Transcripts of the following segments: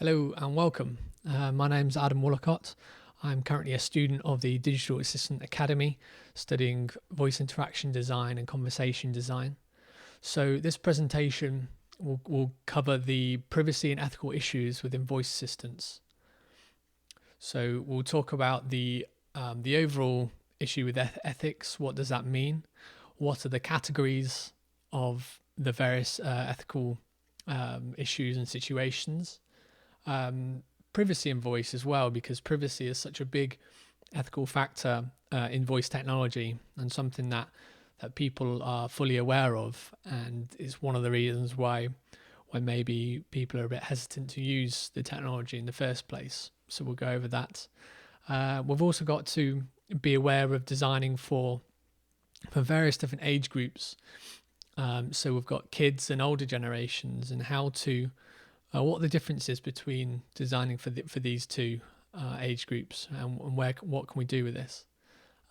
Hello and welcome. My name's Adam Wollacott. I'm currently a student of the Digital Assistant Academy, studying voice interaction design and conversation design. So this presentation will cover the privacy and ethical issues within voice assistants. So we'll talk about the overall issue with ethics. What does that mean? What are the categories of the various ethical issues and situations? Privacy in voice as well, because privacy is such a big ethical factor in voice technology and something that people are fully aware of, and is one of the reasons why maybe people are a bit hesitant to use the technology in the first place. So we'll go over that. We've also got to be aware of designing for various different age groups. So we've got kids and older generations, and how to what are the differences between designing for these two age groups, and what can we do with this?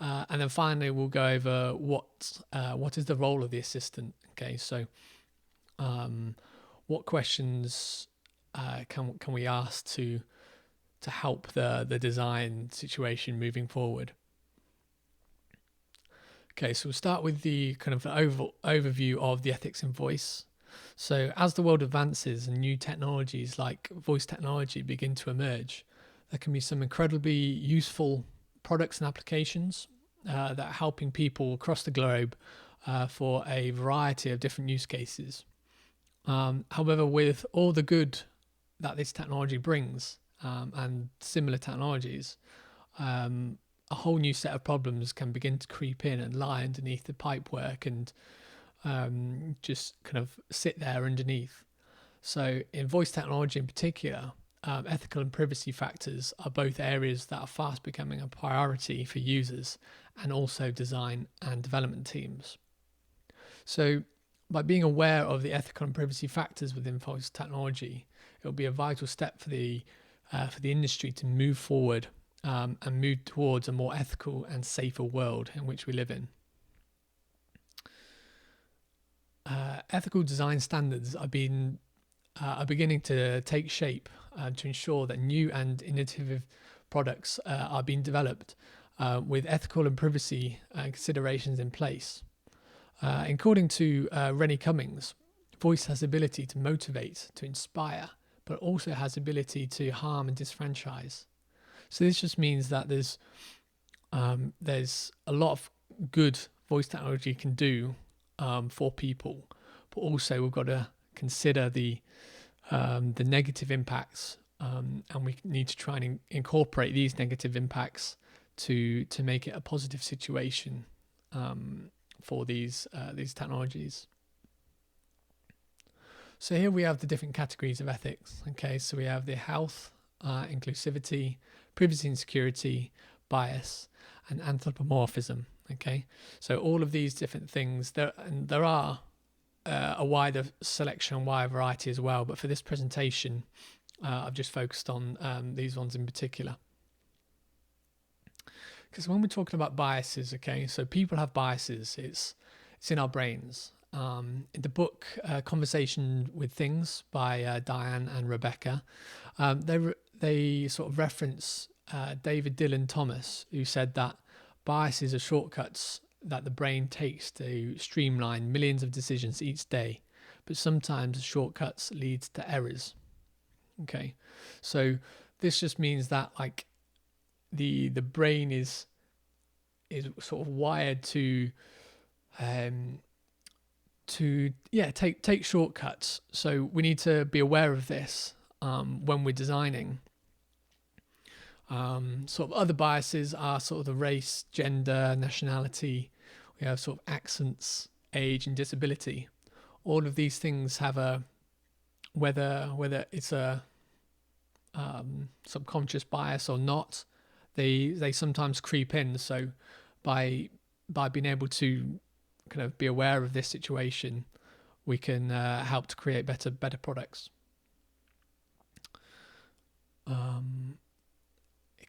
And then finally, we'll go over what is the role of the assistant. Okay, so what questions can we ask to help the design situation moving forward? Okay, so we'll start with the kind of overview of the ethics in voice. So as the world advances and new technologies like voice technology begin to emerge, there can be some incredibly useful products and applications that are helping people across the globe for a variety of different use cases. However, with all the good that this technology brings and similar technologies, a whole new set of problems can begin to creep in and lie underneath the pipework and just kind of sit there underneath. So in voice technology in particular, ethical and privacy factors are both areas that are fast becoming a priority for users and also design and development teams. So by being aware of the ethical and privacy factors within voice technology, it will be a vital step for the industry to move forward and move towards a more ethical and safer world in which we live in. Ethical design standards are beginning to take shape to ensure that new and innovative products are being developed with ethical and privacy considerations in place. According to Rennie Cummings, voice has the ability to motivate, to inspire, but also has the ability to harm and disfranchise. So this just means that there's a lot of good voice technology can do for people, but also we've got to consider the negative impacts, and we need to try and incorporate these negative impacts to make it a positive situation for these technologies. So here we have the different categories of ethics. Okay, so we have the health, inclusivity, privacy and security, bias, and anthropomorphism. Okay, so all of these different things, there are a wider selection and wider variety as well, but for this presentation I've just focused on these ones in particular. Because when we're talking about biases, okay, so people have biases, it's in our brains. In the book Conversation with Things by Diane and Rebecca, they sort of reference David Dylan Thomas, who said that biases are shortcuts that the brain takes to streamline millions of decisions each day, but sometimes shortcuts leads to errors. Okay, so this just means that like the brain is sort of wired to take shortcuts. So we need to be aware of this when we're designing. Sort of other biases are sort of the race, gender, nationality. We have sort of accents, age, and disability. All of these things have a whether it's a subconscious bias or not. They sometimes creep in. So by being able to kind of be aware of this situation, we can help to create better products.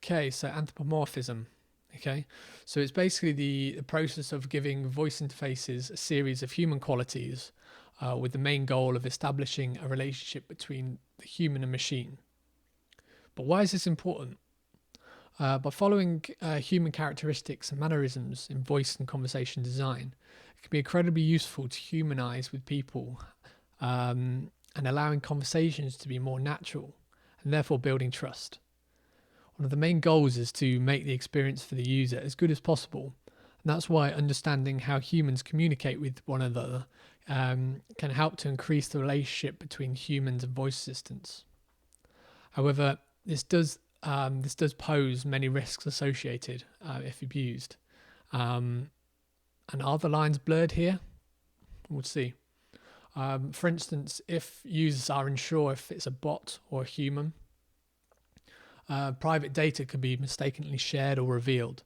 Okay, so anthropomorphism. Okay, so it's basically the process of giving voice interfaces a series of human qualities with the main goal of establishing a relationship between the human and machine. But why is this important? By following human characteristics and mannerisms in voice and conversation design, it can be incredibly useful to humanize with people, and allowing conversations to be more natural and therefore building trust. One of the main goals is to make the experience for the user as good as possible, and that's why understanding how humans communicate with one another can help to increase the relationship between humans and voice assistants. However, this does pose many risks associated if abused. And are the lines blurred here? We'll see. For instance, if users are unsure if it's a bot or a human, private data could be mistakenly shared or revealed.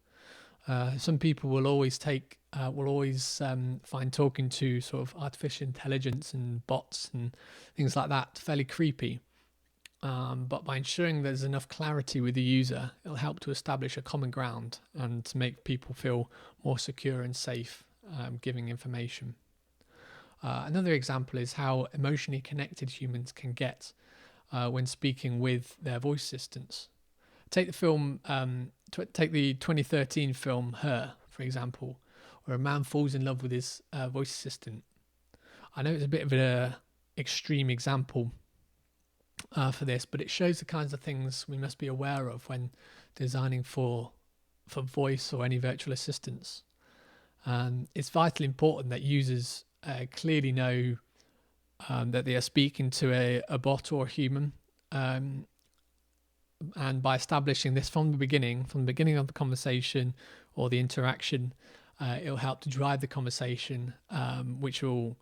Some people will always find talking to sort of artificial intelligence and bots and things like that fairly creepy. But by ensuring there's enough clarity with the user, it'll help to establish a common ground and to make people feel more secure and safe giving information. Another example is how emotionally connected humans can get when speaking with their voice assistants. Take the 2013 film Her, for example, where a man falls in love with his voice assistant. I know it's a bit of an extreme example for this, but it shows the kinds of things we must be aware of when designing for voice or any virtual assistants. It's vitally important that users clearly know that they are speaking to a bot or a human, and by establishing this from the beginning of the conversation or the interaction, it'll help to drive the conversation, which will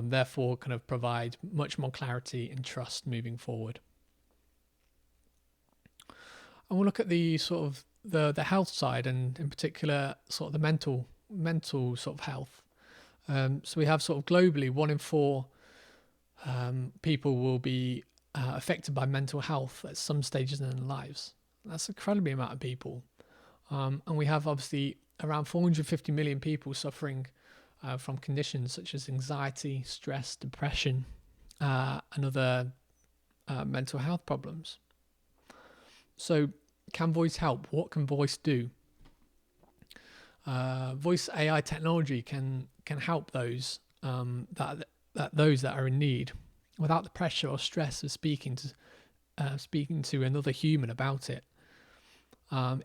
therefore kind of provide much more clarity and trust moving forward. And we'll look at the sort of the health side, and in particular sort of the mental sort of health. So we have sort of globally 1 in 4 people will be affected by mental health at some stages in their lives. That's an incredibly amount of people. And we have obviously around 450 million people suffering from conditions such as anxiety, stress, depression, and other mental health problems. So can voice help? What can voice do? Voice AI technology can help those that are in need without the pressure or stress of speaking to another human about it.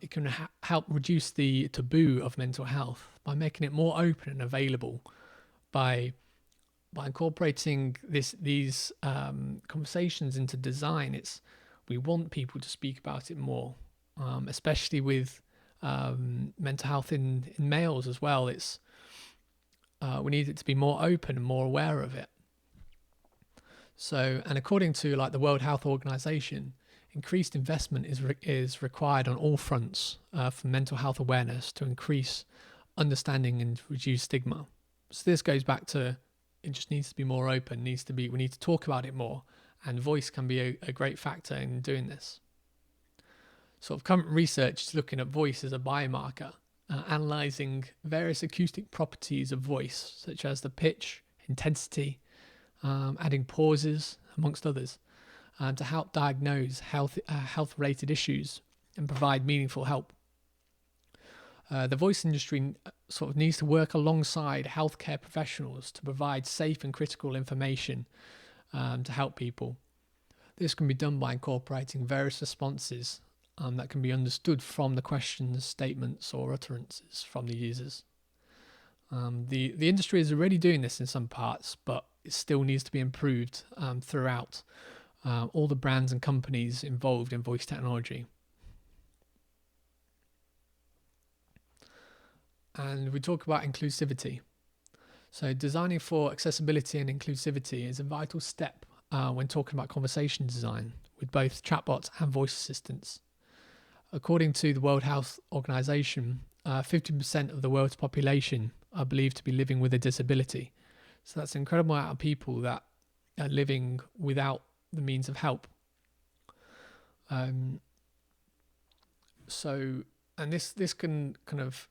It can help reduce the taboo of mental health by making it more open and available, by incorporating these conversations into design. We want people to speak about it more, especially with mental health in males as well. We need it to be more open and more aware of it. So, and according to like the World Health Organization, increased investment is required on all fronts for mental health awareness to increase understanding and reduce stigma. So this goes back to it just needs to be more open. We need to talk about it more, and voice can be a great factor in doing this. Sort of current research is looking at voice as a biomarker, analysing various acoustic properties of voice, such as the pitch, intensity, adding pauses, amongst others, to help diagnose health-related issues and provide meaningful help. The voice industry sort of needs to work alongside healthcare professionals to provide safe and critical information to help people. This can be done by incorporating various responses that can be understood from the questions, statements, or utterances from the users. The industry is already doing this in some parts, but it still needs to be improved throughout all the brands and companies involved in voice technology. And we talk about inclusivity. So designing for accessibility and inclusivity is a vital step when talking about conversation design with both chatbots and voice assistants. According to the World Health Organization, 50% of the world's population are believed to be living with a disability. So that's an incredible amount of people that are living without the means of help. This can kind of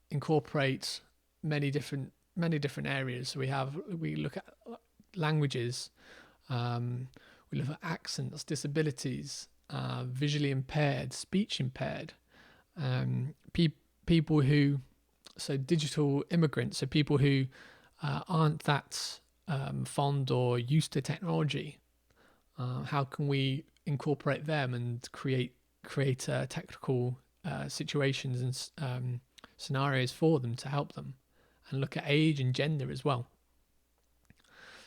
incorporate many different areas. We look at languages, we look at accents, disabilities, visually impaired, speech impaired, people who, so digital immigrants, so people who aren't that fond or used to technology. How can we incorporate them and create technical situations and scenarios for them to help them, and look at age and gender as well.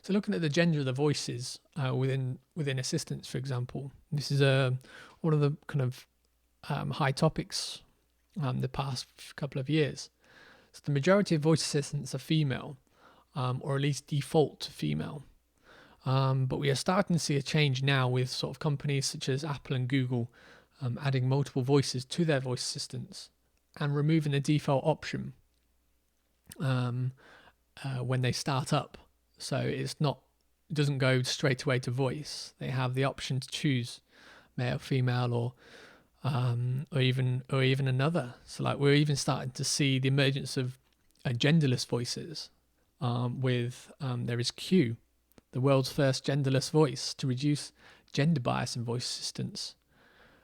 So looking at the gender of the voices within assistants, for example, this is one of the kind of high topics the past couple of years. So the majority of voice assistants are female, or at least default to female. But we are starting to see a change now with sort of companies such as Apple and Google adding multiple voices to their voice assistants and removing the default option when they start up. So it doesn't go straight away to voice. They have the option to choose male, female, or even another. So like we're even starting to see the emergence of genderless voices. There is Q, the world's first genderless voice to reduce gender bias in voice assistants.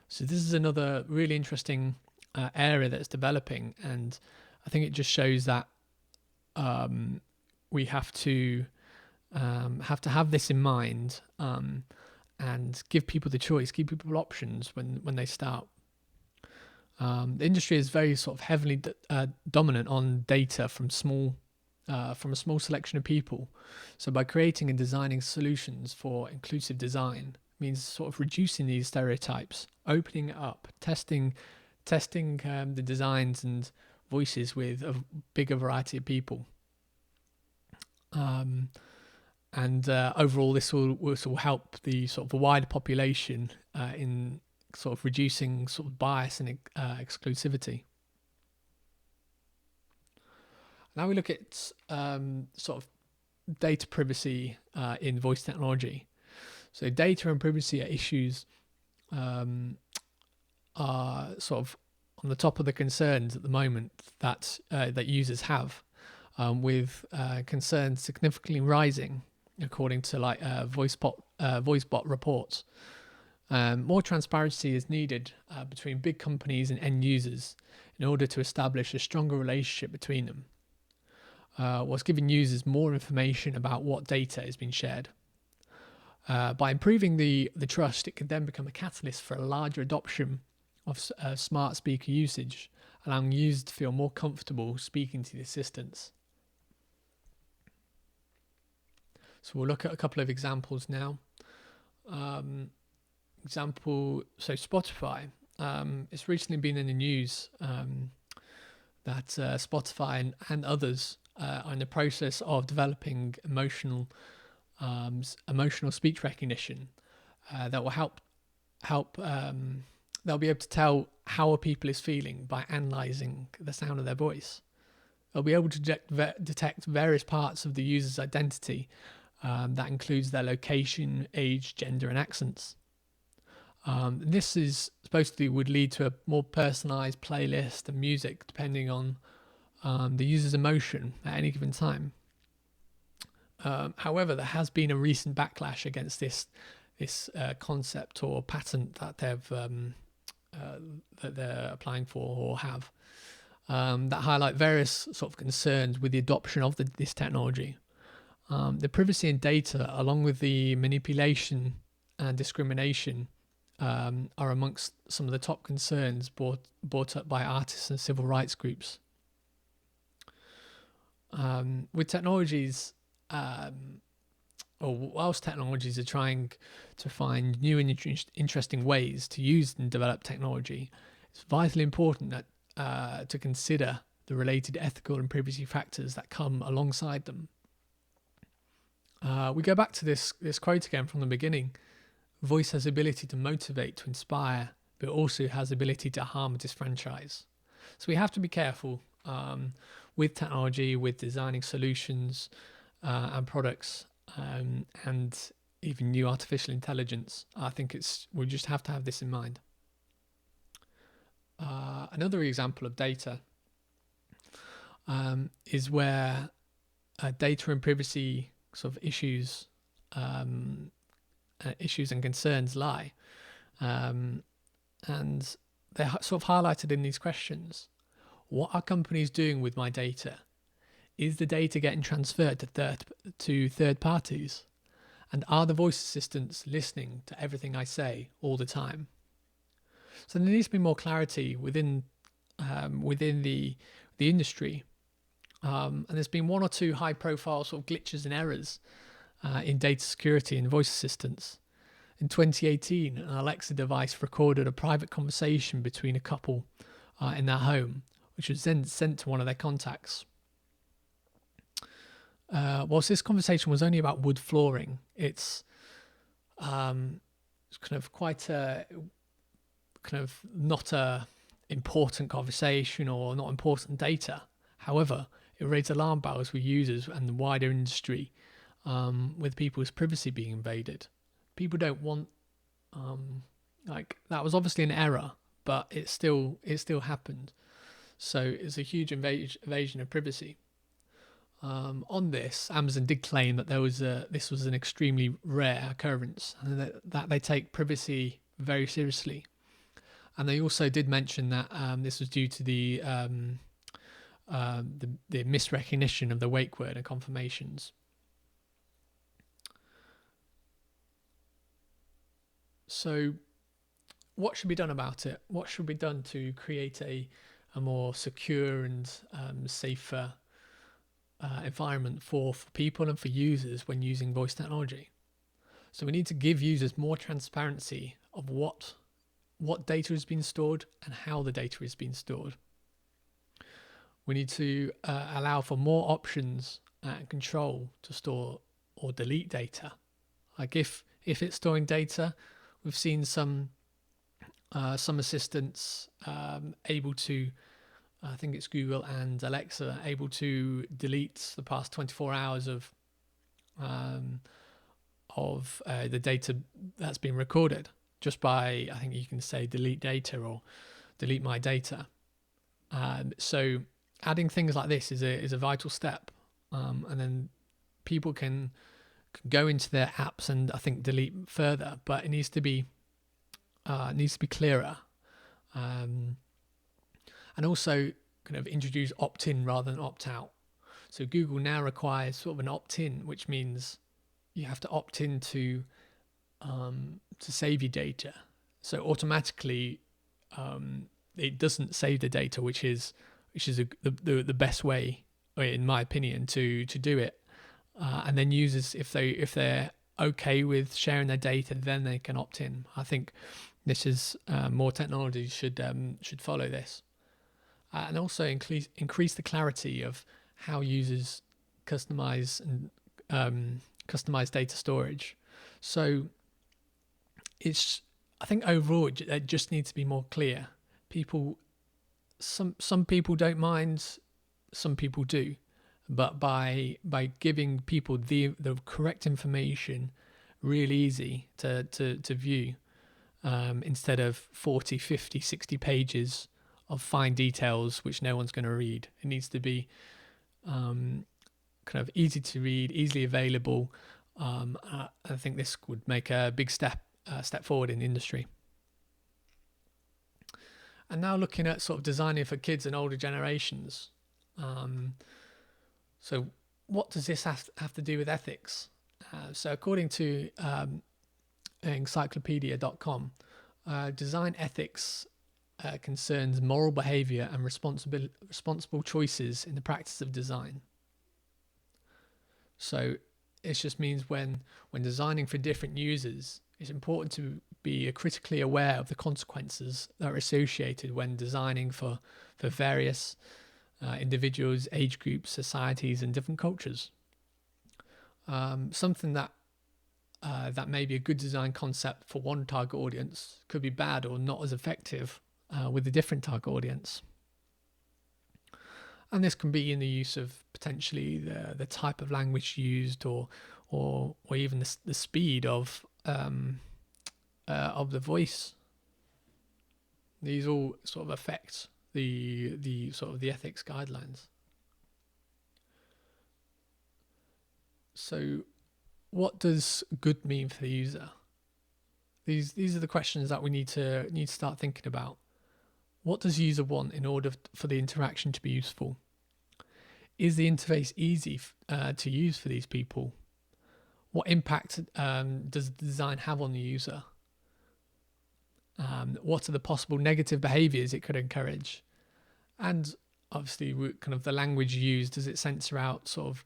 So this is another really interesting area that's developing, and I think it just shows that we have to have this in mind, and give people the choice, give people options when they start. The industry is very sort of heavily dominant on data from a small selection of people. So by creating and designing solutions for inclusive design means sort of reducing these stereotypes, opening it up, testing the designs and voices with a bigger variety of people. And overall, this will help the sort of the wider population in sort of reducing sort of bias and exclusivity. Now we look at sort of data privacy in voice technology. So data and privacy are issues are sort of on the top of the concerns at the moment that users have, with concerns significantly rising, according to like VoiceBot reports. More transparency is needed between big companies and end users in order to establish a stronger relationship between them, whilst giving users more information about what data is being shared. By improving the trust, it can then become a catalyst for a larger adoption of smart speaker usage, allowing users to feel more comfortable speaking to the assistants. So we'll look at a couple of examples now. So Spotify, it's recently been in the news that Spotify and others are in the process of developing emotional speech recognition that will help. They'll be able to tell how a people is feeling by analysing the sound of their voice. They'll be able to detect various parts of the user's identity. That includes their location, age, gender, and accents. This is would lead to a more personalised playlist and music depending on the user's emotion at any given time. However, there has been a recent backlash against this concept or patent that they're applying for or have, that highlight various sort of concerns with the adoption of this technology. The privacy in data, along with the manipulation and discrimination, are amongst some of the top concerns brought up by artists and civil rights groups. With technologies, whilst technologies are trying to find new and interesting ways to use and develop technology, it's vitally important that to consider the related ethical and privacy factors that come alongside them. We go back to this quote again from the beginning. Voice has the ability to motivate, to inspire, but also has the ability to harm and disfranchise. So we have to be careful with technology, with designing solutions and products, and even new artificial intelligence. I think we just have to have this in mind. Another example of data is where data and privacy sort of issues and concerns lie. And they're sort of highlighted in these questions. What are companies doing with my data? Is the data getting transferred to third parties? And are the voice assistants listening to everything I say all the time? So there needs to be more clarity within the industry. And there's been one or two high-profile sort of glitches and errors in data security and voice assistants. In 2018, an Alexa device recorded a private conversation between a couple in their home, which was then sent to one of their contacts. Whilst this conversation was only about wood flooring, it's kind of quite a kind of not a important conversation or not important data. However, it raised alarm bells with users and the wider industry, with people's privacy being invaded. People don't want like that was obviously an error, but it still happened. So it's a huge invasion of privacy. On this, Amazon did claim that this was an extremely rare occurrence and that they take privacy very seriously. And they also did mention that this was due to the misrecognition of the wake word and confirmations. So what should be done about it? What should be done to create a more secure and safer environment for people and for users when using voice technology? So we need to give users more transparency of what data is being stored and how the data is being stored. We need to allow for more options and control to store or delete data. Like if it's storing data, we've seen some assistants able to, I think it's Google and Alexa, able to delete the past 24 hours of the data that's been recorded just by, I think you can say delete data or delete my data. So adding things like this is a vital step, and then people can go into their apps and I think delete further, but it needs to be clearer, and also kind of introduce opt-in rather than opt-out. So Google now requires sort of an opt-in, which means you have to opt in to save your data. So automatically, it doesn't save the data, which is the best way, in my opinion, to do it. And then users, if they're okay with sharing their data, then they can opt in. I think this is more technology should follow this, and also increase the clarity of how users customize data storage. So I think overall it just needs to be more clear. Some people don't mind, some people do, but by giving people the correct information, really easy to view, instead of 40, 50, 60 pages of fine details which no one's going to read. It needs to be kind of easy to read, easily available. I think this would make a big step forward in the industry. And now looking at sort of designing for kids and older generations. So what does this have to do with ethics? So according to encyclopedia.com, design ethics concerns moral behavior and responsible choices in the practice of design. So it just means when designing for different users, it's important to be critically aware of the consequences that are associated when designing for various individuals, age groups, societies, and different cultures. Something that may be a good design concept for one target audience could be bad or not as effective with a different target audience. And this can be in the use of potentially the type of language used, or even the speed of the voice. These all sort of affect the sort of the ethics guidelines. So what does good mean for the user? These are the questions that we need to start thinking about. What does user want in order for the interaction to be useful? Is the interface easy to use for these people? What impact does the design have on the user? What are the possible negative behaviors it could encourage? And obviously, kind of the language used, does it censor out sort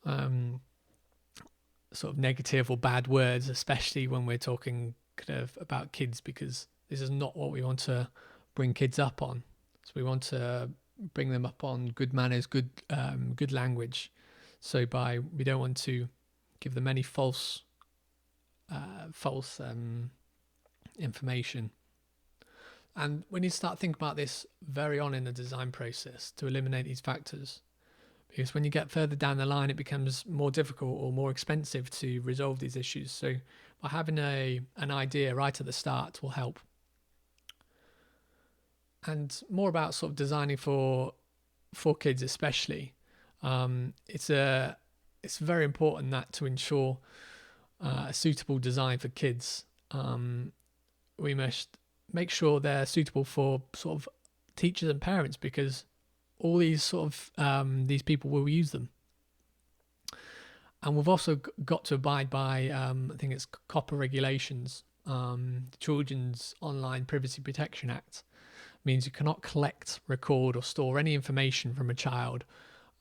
of negative or bad words, especially when we're talking kind of about kids, because this is not what we want to bring kids up on. So we want to bring them up on good manners, good language. We don't want to give them any false information. And we need to start thinking about this very on in the design process to eliminate these factors. Because when you get further down the line, it becomes more difficult or more expensive to resolve these issues. So by having an idea right at the start will help. And more about sort of designing for kids especially. It's very important that to ensure a suitable design for kids, we must make sure they're suitable for sort of teachers and parents, because all these sort of these people will use them. And we've also got to abide by I think it's COPPA regulations. The Children's Online Privacy Protection Act means you cannot collect, record or store any information from a child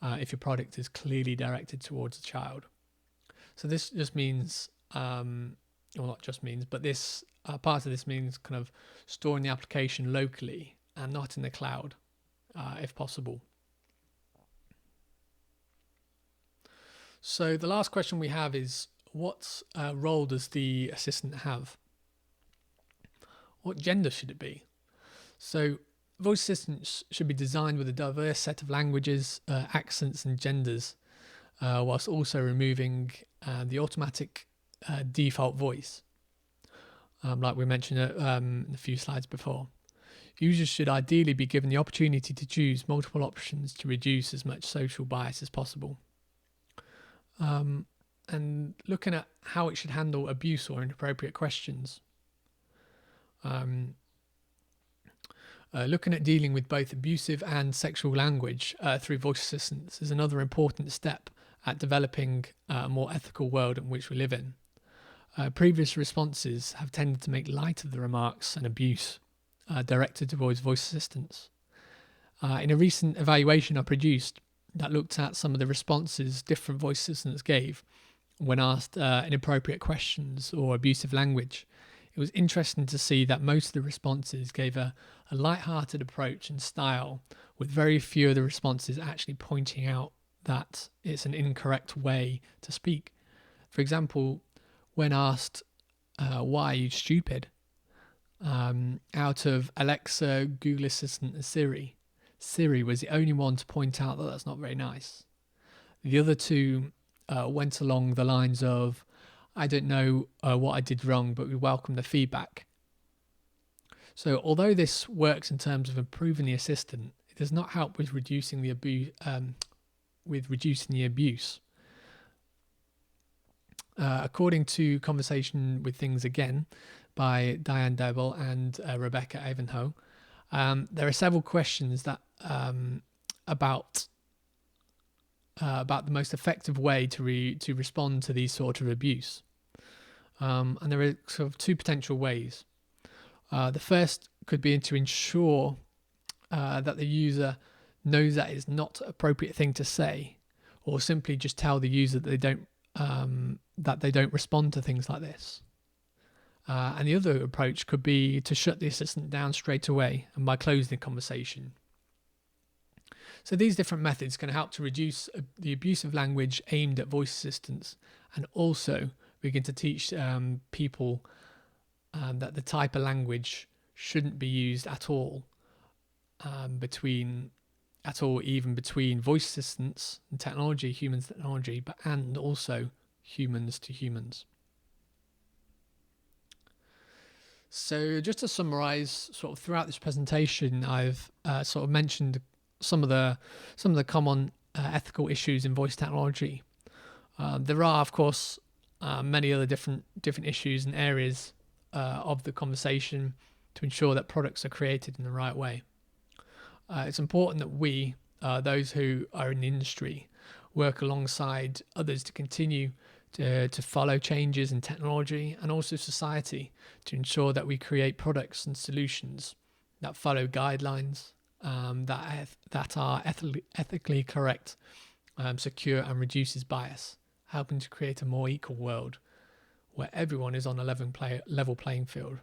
if your product is clearly directed towards a child. So this just means, well, not just means, but this part of this means kind of storing the application locally and not in the cloud, if possible. So the last question we have is, what role does the assistant have? What gender should it be? So voice assistants should be designed with a diverse set of languages, accents and genders, whilst also removing the automatic default voice, like we mentioned a few slides before. Users should ideally be given the opportunity to choose multiple options to reduce as much social bias as possible. And looking at how it should handle abuse or inappropriate questions. Looking at dealing with both abusive and sexual language through voice assistants is another important step at developing a more ethical world in which we live in. Previous responses have tended to make light of the remarks and abuse directed towards voice assistants. In a recent evaluation I produced that looked at some of the responses different voice assistants gave when asked inappropriate questions or abusive language, it was interesting to see that most of the responses gave a light-hearted approach and style, with very few of the responses actually pointing out that it's an incorrect way to speak. For example, when asked, why are you stupid? Out of Alexa, Google Assistant and Siri was the only one to point out that that's not very nice. The other two went along the lines of, I don't know what I did wrong, but we welcome the feedback. So although this works in terms of improving the assistant, it does not help with reducing the abuse. According to Conversation with Things Again by Diane Devil and Rebecca Ivanhoe, there are several questions that about the most effective way to respond to these sort of abuse. And there are sort of two potential ways. The first could be to ensure that the user knows that it's not an appropriate thing to say, or simply just tell the user that they don't respond to things like this. And the other approach could be to shut the assistant down straight away and by closing the conversation. So these different methods can help to reduce the abusive language aimed at voice assistants, and even to teach people that the type of language shouldn't be used at all, even between voice assistants and technology, humans to technology, and also humans to humans. So just to summarize, sort of throughout this presentation, I've sort of mentioned some of the common ethical issues in voice technology. There are, of course, many other different issues and areas of the conversation to ensure that products are created in the right way. It's important that we, those who are in the industry, work alongside others to continue to follow changes in technology and also society to ensure that we create products and solutions that follow guidelines that are ethically correct, secure, and reduces bias, helping to create a more equal world where everyone is on a level playing field.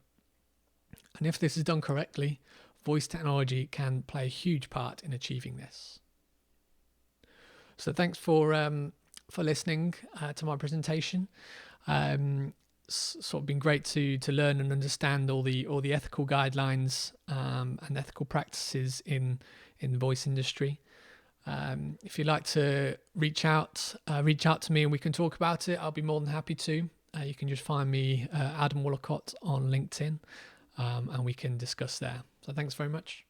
And if this is done correctly, voice technology can play a huge part in achieving this. So thanks for listening to my presentation. Sort of been great to learn and understand all the ethical guidelines and ethical practices in the voice industry. If you'd like to reach out to me and we can talk about it, I'll be more than happy to. You can just find me, Adam Woolacott, on LinkedIn, and we can discuss there. So thanks very much.